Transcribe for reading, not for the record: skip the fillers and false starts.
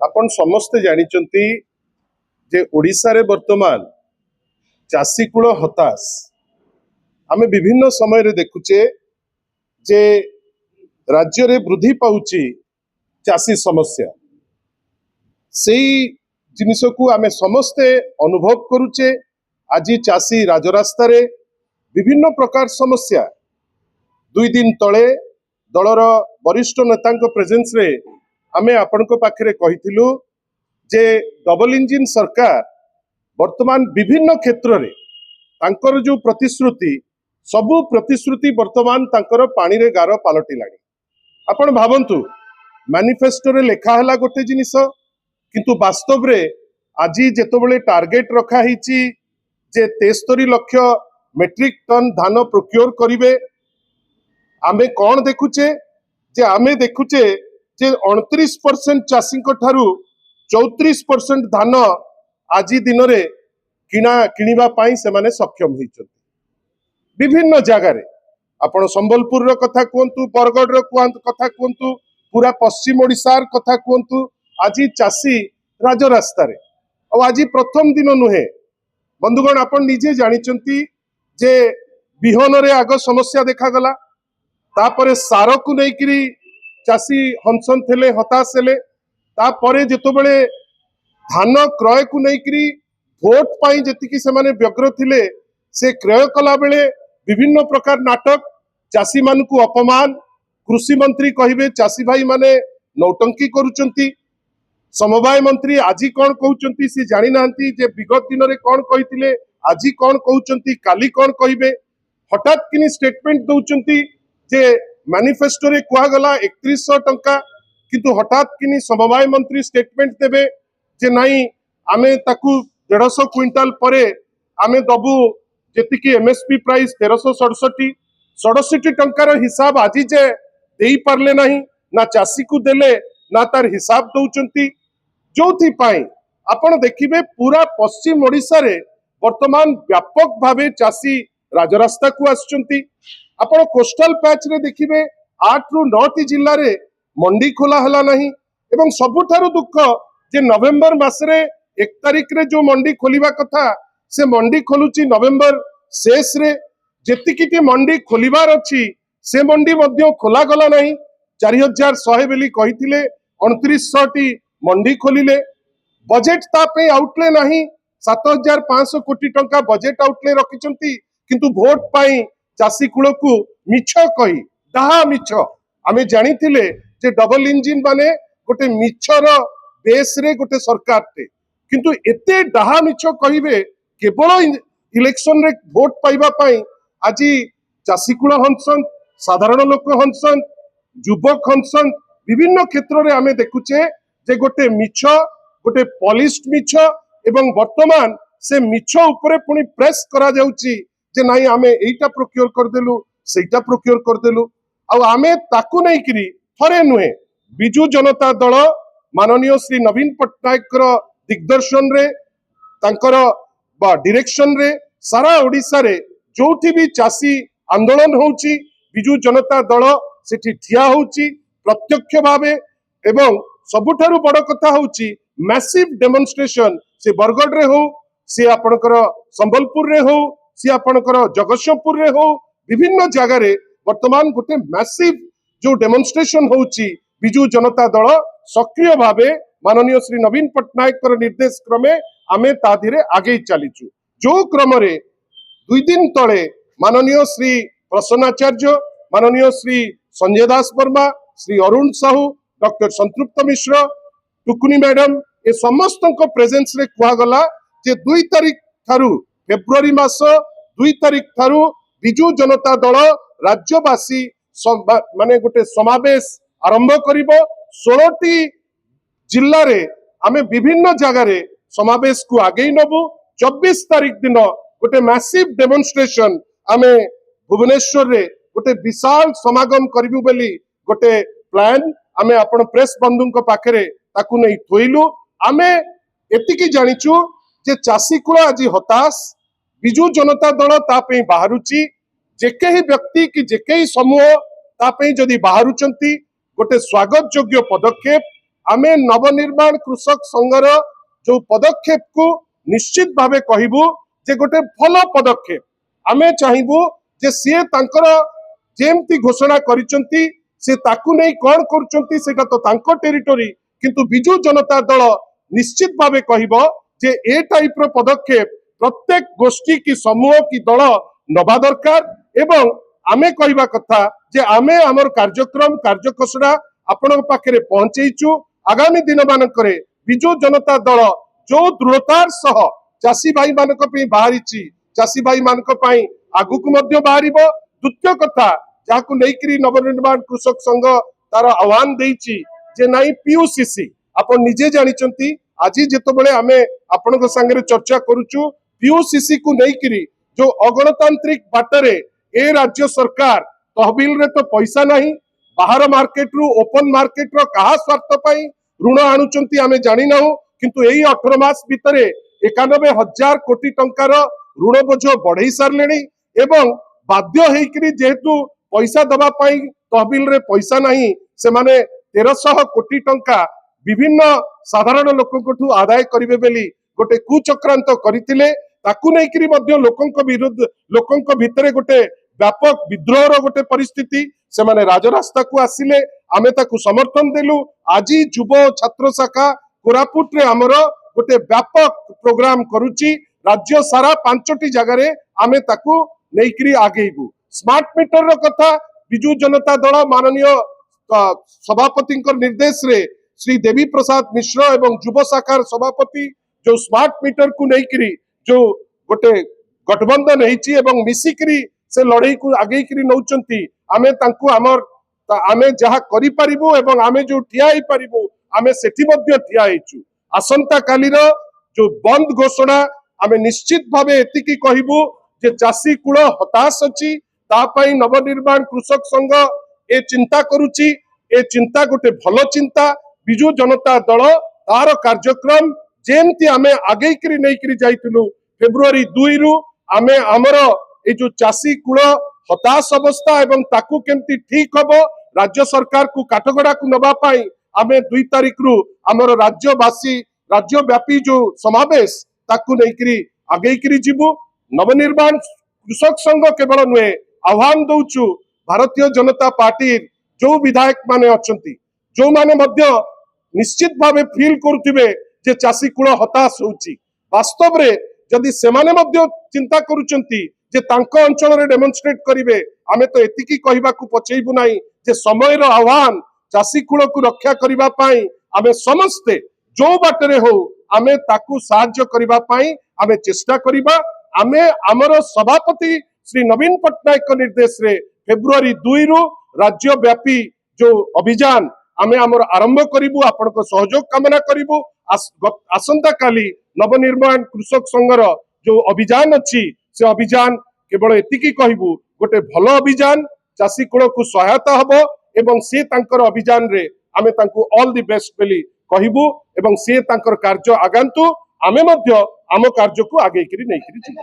आपण समस्ते जानिचंती जे ओडिसा रे वर्तमान चाषी कूल हताश आमे विभिन्न समय रे देखुचे जे राज्य रे वृद्धि पाउची चाषी समस्या सेई जिनिस को आमे समस्ते अनुभव करूचे। आज चाषी राजरास्ता रे विभिन्न प्रकार समस्या दुई दिन तले दलर वरिष्ठ नेता प्रेजेंस रे आमे आपनको पाखरे कहिथिलु जे डबल इंजिन सरकार वर्तमान विभिन्न क्षेत्र रे तांकर जो प्रतिश्रुति सबु प्रतिश्रुति वर्तमान तांकर पानी रे गार पालटिलाणी। आपण भावंतु मैनिफेस्टो रे लेखा हला गोटे जिनिस किंतु वास्तव रे आज जेतबेले टार्गेट रखा हिची जे 73 लाख मेट्रिक टन धान प्रोक्योर करिवे आमे कौन देखुचे जे आमे देखुचे जे 29% चाषी ठारू 34% धान आज दिन रे किणवा पाई से माने सक्षम होइछथि। विभिन्न जगह रे आपण संबलपुर रो कथा कहंतु, बरगढ़ रो कथा कहंतु, पूरा पश्चिम ओडिशार कथा कहंतु, आज चाषी राजरास्ता रे और आज प्रथम दिन नुहे बंधुगण आपण निजे जानिचंती जे बिहन रे आग समस्या देखा गला तापरे सार को लेकिरी चाषी हंसन थे हताश हेले तापरे जेतबेले धान क्रय को लेकिरी भोट पाई जेतिकी से माने व्यग्र थिले से क्रय कला बेले विभिन्न प्रकार नाटक चाषी मान को अपमान कृषि मंत्री कहिबे चाषी भाई माने नौटंकी करूचंती समवाय मंत्री आज कौन कहउचंती से जानि नांती जे विगत दिन रे कौन कहिथिले आज कौन कहउचंती काली कौन कहिबे हठात किनी स्टेटमेंट दउचंती जे मैनिफेस्टो रे कुआ गला 3100 टंका किंतु हठात किनी समवाय मंत्री स्टेटमेंट देबे जे नाही आमे ताकू 150 क्विंटाल परे आमे दबु जेतिकी एमएसपी प्राइस 1367 टंकार हिसाब आज जे देई पारले नाही ना चाषी को देले ना तार हिसाब दउचंती जोथि पाई आपण देखिबे पूरा पश्चिम ओडिसा रे वर्तमान व्यापक भावे चाषी राजरास्ता को आसचंती। आपण कोस्टल पैच रे देखिबे 8 रु 9 जिल्ला रे मंडी खोला हला नहीं एवं सबुठारु दुख जे नवेम्बर मासरे 1 तारिख रे जो मंडी खोलिबा कथा से मंडी खोलुची नवेम्बर शेष रे जेतिकी मंडी खोलिबार अछि से मंडी मध्य खोला गला नहीं 4100 बेली कहिथिले 2900 टी मंडी खोलिले बजेट तापे आउटले नहीं 7500 कोटी टंका बजेट आउटले रखिचंती किंतु वोट पाई चाषी कूल को मिछ कही डाहा मिछ आमे जानिथिले जे डबल इंजिन माने गोटे मिछर बेस रे गोटे सरकार टे किंतु एते डाहा मिछ कहिबे केवल इलेक्शन रे वोट पाइबा पाई आज चाषी कूल हंसन साधारण लोक हंसन युवक हंसन विभिन्न क्षेत्र रे आमे देखुचे जे गोटे मिछ गोटे पॉलिश्ड मिछ एवं वर्तमान से मिछ ऊपर पुनी प्रेस करा जाउची जे नाही आमे एटा प्रोक्योर कर देलु सेटा प्रोक्योर कर देलु आ आमे ताकू नै करी थरे नुहे बिजू जनता दल माननीय श्री नवीन पट्टनायक दिग्दर्शन रे तांकर बा डायरेक्शन रे सारा ओडिसा रे जोठी भी चाषी आंदोलन होउची बिजू जनता दल सेठी ठिया होउची प्रत्यक्ष भावे एवं सबुठारु बड़ कथा होउची मैसिव डेमोन्स्ट्रेशन से बरगढ़ रे हो से आपनकर संबलपुर रे हो से आपनकर जगतसिंहपुर रे हो विभिन्न जगह रे वर्तमान गोटे मैसिव जो डेमोन्स्ट्रेशन होउची बिजू जनता दल सक्रिय भावे माननीय श्री नवीन पट्टनायक निर्देश क्रमे आमे ता धीरे आगे चलीचु जो क्रम रे 2 दिन तले माननीय श्री प्रसन्नाचार्य माननीय श्री संजय दास वर्मा श्री अरुण साहू डॉक्टर संतृप्त मिश्र टुकुनी मैडम ए समस्त प्रेजेंस रे कुआ गला जे 2 तारिख थारु फेब्रुआरी मास 2 तारिख थारु बिजू जनता दल राज्यवासी माने गोटे समावेश आरंभ करिवो 16 टी जिल्ला रे आमे विभिन्न जगह रे समावेश को आगे नबु 24 तारिख दिन गोटे मैसिव डेमोन्स्ट्रेशन आमे भुवनेश्वर रे गोटे विशाल समागम करिवु बेली गोटे प्लान आमे आपण प्रेस बंधु को पाखरे ताकू नै थोइलु आमे एतिकी जानिचु जे चाषी कूल आज हताश बिजू जनता दल तापे बाहरुची जेके ही व्यक्ति कि जेके ही समूह तापे जदि बाहरुचंती गोटे स्वागत योग्य पदक्षेप आमे नवनिर्माण कृषक संघर जो पदक्षेप को निश्चित भावे कहबू जे गोटे भल पदक्षेप आमे चाहबू जे सीए तांकर जेमती घोषणा करिसंती से ताकू नहीं कौन करुचंती सेटा तो तांको टेरिटोरी किंतु बिजू जनता दल निश्चित भावे कहबो जे ए टाइप रो पदक्षेप प्रत्येक गोष्ठी की समूह की दल नबा दरकार एवं आमे कहबा कथा जे आमे हमर कार्यक्रम कार्यखसड़ा आपण पाखरे पहुंचेइचु आगामी दिन मानकरे बिजू जनता दल जो दृढ़तार सह चासी भाई मानक पे बाहरिची चासी भाई मानक पई आगुकु मध्य बाहरिबो द्वितीय कथा जाकु नेकरी नवनिर्माण कृषक संघ तार आह्वान देइची जे नाई पीयूसीसी आपण निजे जानिचंती आज जेतबेले आमे आपनक संगे चर्चा करूचु पीयूसीसी को नेकरी जो अगणतांत्रिक बाटरे ए राज्य सरकार तहबिल रे तो पैसा नहीं बाहर मार्केट रु ओपन मार्केट रो कहा स्वार्थ पई ऋण आणुचंती आमे जानि नाहु किंतु एई 18 मास भितरे 91,000 कोटी टंकार ऋण बोझ बढ़ई सारलेनी एवं बाध्य हेकरी जेहेतु पैसा दबा पाई तहबिल रे पैसा नहीं से माने 1300 कोटी टंका विभिन्न साधारण लोकंकठू आदाय करिवे बेली गोटे कुचक्रांत करथिले ताकू नेकरी मध्य लोकंक विरुद्ध लोकंक भितरे गोटे व्यापक विद्रोहर गोटे परिस्थिति से माने राजरास्ता को आसिले आमे ताकू समर्थन देलु आज युव छात्र शाखा कोरापुट रे हमर गोटे व्यापक प्रोग्राम करूची राज्य सारा 5टी जगह आमे ताकू नेकरी आगेबू स्मार्ट मीटर रो कथा बिजू जनता दल माननीय सभापति निर्देश रे श्री देवी प्रसाद मिश्र एवं युव शाखार सभापति जो स्मार्ट मीटर को नेकरी जो गोटे गठबंधन हेची एवं मिसिकरी से लड़ाई को आगे करी नौचंती आमे तांकू हमर आमे जहा करि परिबू एवं आमे जो ठिया ही परिबू आमे सेठी मध्य ठिया हेचु आसंता कालीर जो बंद घोषणा आमे निश्चित भावे एतिकी कहबू जे चासी कुल हताश अछि ता पई नवनिर्माण कृषक संघ ए चिंता करूची ए चिंता गोटे भलो चिंता बिजू जनता दल तार कार्यक्रम जेमती आमे आगे करी नहीं करी जाइतिलु फेब्रुआरी 2 रु आमे हमर ए जो चासी कुल हताश अवस्था एवं ताकू केमती ठीक हबो राज्य सरकार को काठगड़ा को नबा पाई आमे 2 तारीख रु हमर राज्यवासी राज्यव्यापी जो समावेश ताकू नहीं करी आगे करी जीवु नवनिर्माण कृषक संघ केवल नुहे आह्वान दउचु भारतीय जनता पार्टी जो विधायक माने अछंती जो माने मध्य निश्चित भावे फील करुथिबे जे चासी कुल हताश होउची वास्तव रे जदि सेमाने मध्य चिंता करूचंती जे तांको अंचल रे डेमोन्स्ट्रेट करिवे आमे तो एतिकी कहबा को पछेइबु नाही जे समय रो आह्वान चासी कुल को रक्षा करिबा पाई आमे समस्ते जो बाटरे हो आमे ताकू सहाय्य करिबा पाई आमे चेष्टा करिबा आमे हमर सभापति श्री नवीन पटनायक निर्देश रे फेब्रुआरी 2 रु राज्यव्यापी जो अभियान आमे हमर आरंभ करिबु आपनको सहयोग कामना करिबु आसंता काली नवनिर्माण कृषक संघर जो अभियान अच्छी से अभियान केवल एतिकी कहबू गोटे भलो अभियान चासी कुल को सहायता हबो एवं से तांकर अभियान रे आमे तांको ऑल द बेस्ट बेली कहबू एवं से तांकर कार्य आगांतु आमे मध्य आम कार्य को आगे करी नहीं करी